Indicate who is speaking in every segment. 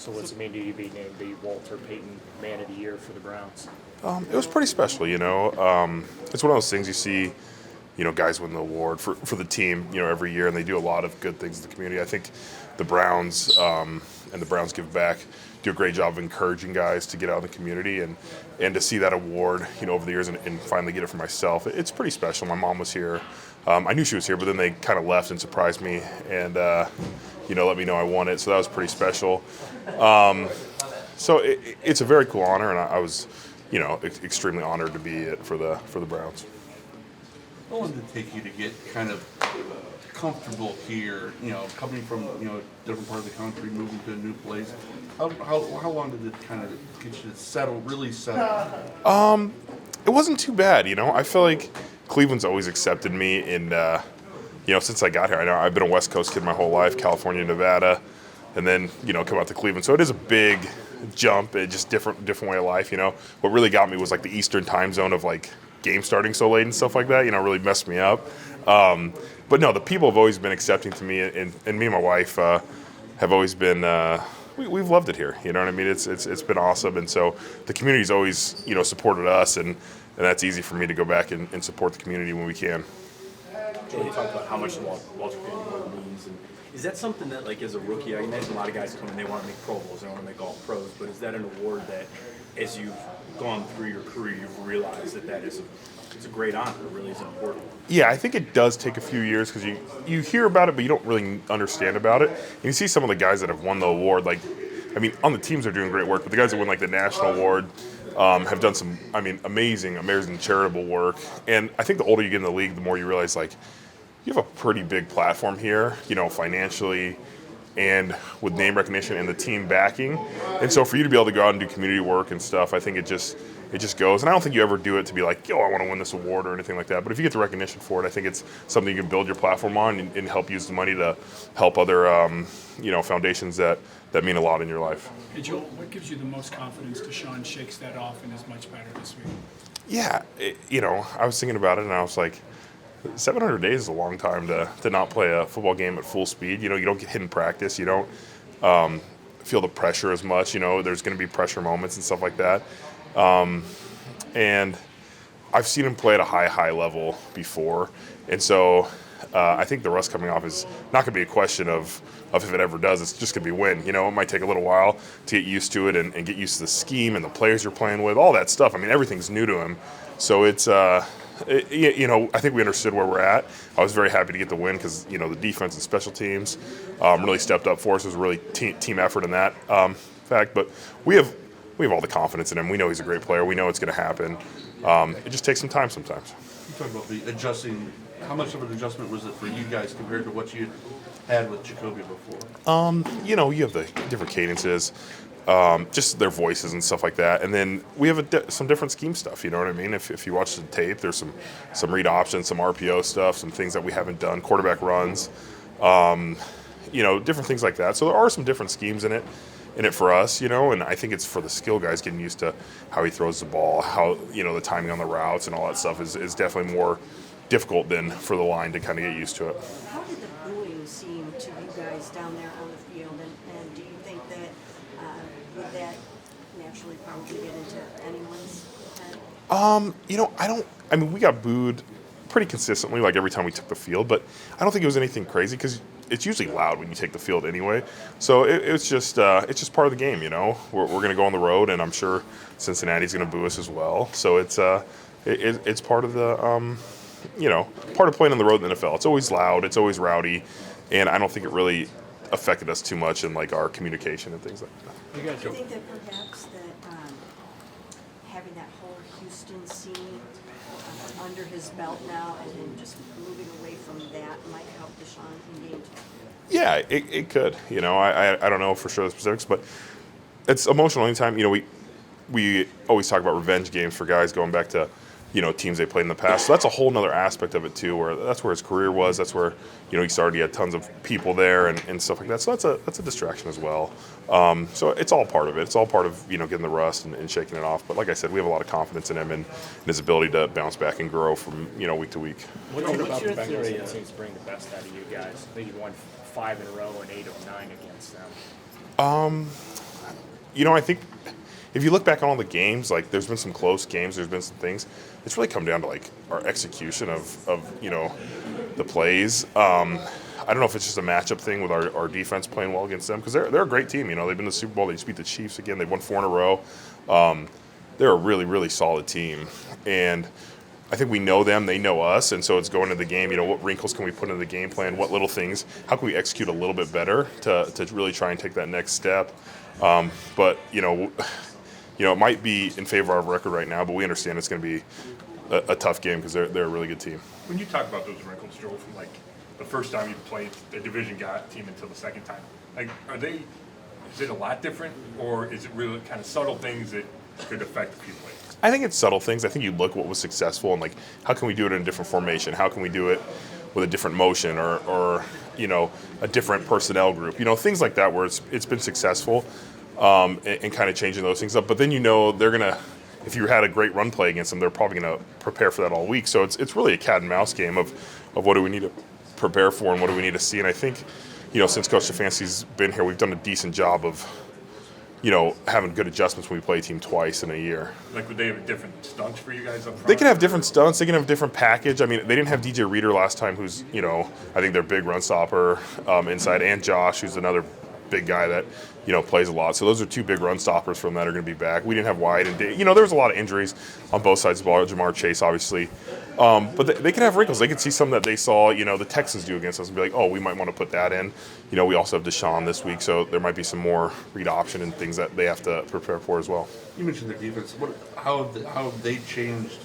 Speaker 1: So what's it mean to you be named the Walter Payton Man of the Year for the Browns?
Speaker 2: It was pretty special, you know. It's one of those things you see, you know, guys win the award for the team, you know, every year, and they do a lot of good things in the community. I think the Browns and the Browns Give Back do a great job of encouraging guys to get out in the community and to see that award, you know, over the years and finally get it for myself. It's pretty special. My mom was here. I knew she was here, but then they kind of left and surprised me and, you know, let me know I won it. So that was pretty special. So it's a very cool honor, and I was, you know, extremely honored to be it for the Browns.
Speaker 3: How long did it take you to get kind of comfortable here? You know, coming from a different part of the country, moving to a new place. How long did it kind of get you to really settle?
Speaker 2: It wasn't too bad, you know. I feel like Cleveland's always accepted me, and you know, since I got here, I know I've been a West Coast kid my whole life, California, Nevada, and then you know come out to Cleveland. So it is a big jump, just different way of life, you know. What really got me was like the Eastern time zone of like game starting so late and stuff like that, you know, really messed me up. But no, the people have always been accepting to me, and me and my wife have always been. We've loved it here, you know what I mean? It's been awesome, and so the community's always, you know, supported us, and that's easy for me to go back and support the community when we can.
Speaker 4: Joe, you talked about how much the Walter Payton Award means, and is that something that, like, as a rookie, I imagine a lot of guys come in, they want to make Pro Bowls, they want to make All Pros, but is that an award that, as you've gone through your career, you've realized that it's a great honor, it really is important?
Speaker 2: Yeah, I think it does take a few years because you hear about it, but you don't really understand about it. And you see some of the guys that have won the award, like, I mean, on the teams they're doing great work, but the guys that win like the national award have done some, I mean, amazing charitable work. And I think the older you get in the league, the more you realize, like, you have a pretty big platform here, you know, financially and with name recognition and the team backing. And so for you to be able to go out and do community work and stuff, I think it just goes. And I don't think you ever do it to be like, yo, I want to win this award or anything like that. But if you get the recognition for it, I think it's something you can build your platform on and help use the money to help other, you know, foundations that mean a lot in your life.
Speaker 5: Hey, Joel, what gives you the most confidence Deshaun shakes that off and is much better this week?
Speaker 2: Yeah, you know, I was thinking about it and I was like, 700 days is a long time to not play a football game at full speed. You know, you don't get hit in practice. You don't feel the pressure as much. You know, there's going to be pressure moments and stuff like that. And I've seen him play at a high level before. And so I think the rust coming off is not going to be a question of if it ever does. It's just going to be when. You know, it might take a little while to get used to it and get used to the scheme and the players you're playing with, all that stuff. I mean, everything's new to him. So it's you know, I think we understood where we're at. I was very happy to get the win because, you know, the defense and special teams really stepped up for us. It was really team effort in that fact. But we have all the confidence in him. We know he's a great player. We know it's going to happen. It just takes some time sometimes.
Speaker 3: You talked about the adjusting. How much of an adjustment was it for you guys compared to what you had with Jacoby before?
Speaker 2: You know, you have the different cadences, just their voices and stuff like that. And then we have some different scheme stuff, you know what I mean? If you watch the tape, there's some read options, some RPO stuff, some things that we haven't done, quarterback runs, you know, different things like that. So there are some different schemes in it for us, you know, and I think it's for the skill guys getting used to how he throws the ball, how, you know, the timing on the routes and all that stuff is definitely more difficult than for the line to kind of get used to it.
Speaker 6: How did the booing seem to you guys down there on the field, and do you think that would that naturally probably get into anyone's head?
Speaker 2: You know, I mean, we got booed pretty consistently, like every time we took the field, but I don't think it was anything crazy because it's usually loud when you take the field anyway. So it's just part of the game, you know. We're going to go on the road, and I'm sure Cincinnati's going to boo us as well. So it's part of the, you know, part of playing on the road in the NFL. It's always loud, it's always rowdy, and I don't think it really affected us too much in like our communication and things like that.
Speaker 6: Do you think that perhaps that having that whole Houston scene under his belt now and then just moving away from that might help Deshaun in game two?
Speaker 2: Yeah, it could. You know, I don't know for sure the specifics, but it's emotional anytime. You know, we always talk about revenge games for guys going back to, you know, teams they played in the past. So that's a whole nother aspect of it too, where that's where his career was. That's where, you know, he started. He had tons of people there and stuff like that. So that's a distraction as well. So it's all part of it. It's all part of, you know, getting the rust and shaking it off. But like I said, we have a lot of confidence in him and his ability to bounce back and grow from, you know, week to week.
Speaker 1: What's your theory that seems to bring the best out of you guys? I think you've won 5 in a row and 8 of 9 against them.
Speaker 2: I think if you look back on all the games, like there's been some close games, there's been some things. It's really come down to like our execution of the plays. I don't know if it's just a matchup thing with our defense playing well against them because they're a great team. They've been to the Super Bowl. They just beat the Chiefs again. They've won 4 in a row. They're a really, really solid team. And I think we know them, they know us, and so it's going to the game, what wrinkles can we put into the game plan, what little things, how can we execute a little bit better to really try and take that next step. But it might be in favor of our record right now, but we understand it's going to be a tough game because they're a really good team.
Speaker 7: When you talk about those wrinkles, Joe, from like the first time you played a division team until the second time, like is it a lot different, or is it really kind of subtle things that could affect a few plays?
Speaker 2: I think it's subtle things. I think you look what was successful and like how can we do it in a different formation? How can we do it with a different motion or a different personnel group? Things like that where it's been successful and kind of changing those things up. But then they're gonna, if you had a great run play against them, they're probably gonna prepare for that all week. So it's really a cat and mouse game of what do we need to prepare for and what do we need to see. And I think since Coach Stefanski's been here, we've done a decent job of having good adjustments when we play a team twice in a year.
Speaker 7: Like, would they have different stunts for you guys up front?
Speaker 2: They can have different stunts. They can have different package. I mean, they didn't have DJ Reader last time, who's, I think their big run stopper inside, and Josh, who's another big guy that, plays a lot. So those are 2 big run stoppers from that are going to be back. We didn't have White and Dave. There was a lot of injuries on both sides of the ball. Jamar Chase, obviously. But they can have wrinkles. They can see something that they saw, the Texans do against us and be like, oh, we might want to put that in. We also have Deshaun this week, so there might be some more read option and things that they have to prepare for as well.
Speaker 3: You mentioned their defense. How have they changed,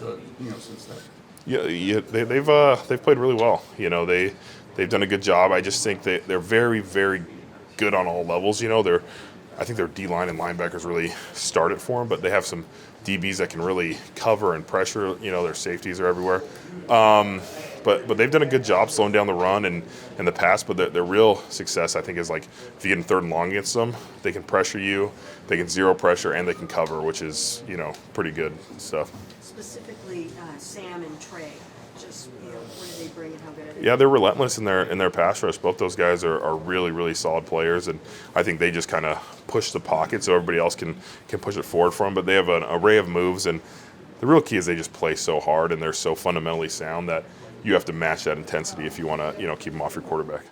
Speaker 3: since then?
Speaker 2: Yeah, they've played really well. They've done a good job. I just think they're very, very good on all levels. I think their D-line and linebackers really started for them, but they have some DBs that can really cover and pressure. Their safeties are everywhere. But they've done a good job slowing down the run and the pass. But their real success, I think, is like if you get in 3rd and long against them, they can pressure you, they can zero pressure, and they can cover, which is pretty good stuff.
Speaker 6: Specifically, Sam and Trey, just what do they bring and how good are they?
Speaker 2: Yeah, they're relentless in their pass rush. Both those guys are really, really solid players, and I think they just kind of push the pocket so everybody else can push it forward for them. But they have an array of moves, and the real key is they just play so hard and they're so fundamentally sound that you have to match that intensity if you want to keep them off your quarterback.